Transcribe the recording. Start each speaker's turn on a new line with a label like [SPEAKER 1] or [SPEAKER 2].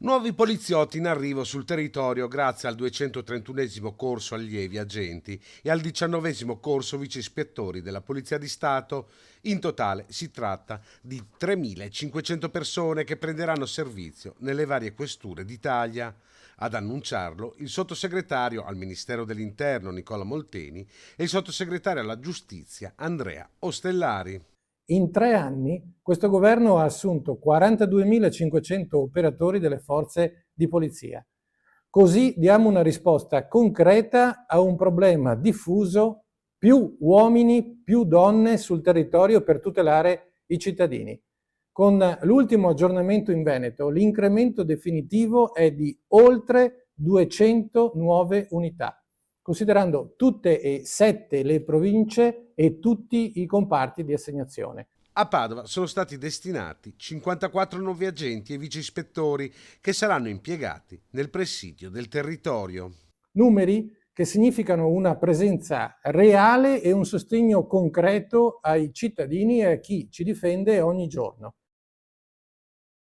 [SPEAKER 1] Nuovi poliziotti in arrivo sul territorio grazie al 231esimo corso allievi agenti e al 19esimo corso vice ispettori della Polizia di Stato. In totale si tratta di 3.500 persone che prenderanno servizio nelle varie questure d'Italia. Ad annunciarlo il sottosegretario al Ministero dell'Interno Nicola Molteni e il sottosegretario alla Giustizia Andrea Ostellari.
[SPEAKER 2] In 3 anni questo governo ha assunto 42.500 operatori delle forze di polizia. Così diamo una risposta concreta a un problema diffuso: più uomini, più donne sul territorio per tutelare i cittadini. Con l'ultimo aggiornamento in Veneto, l'incremento definitivo è di oltre 200 nuove unità, considerando tutte e 7 le province e tutti i comparti di assegnazione.
[SPEAKER 1] A Padova sono stati destinati 54 nuovi agenti e vice ispettori che saranno impiegati nel presidio del territorio.
[SPEAKER 2] Numeri che significano una presenza reale e un sostegno concreto ai cittadini e a chi ci difende ogni giorno.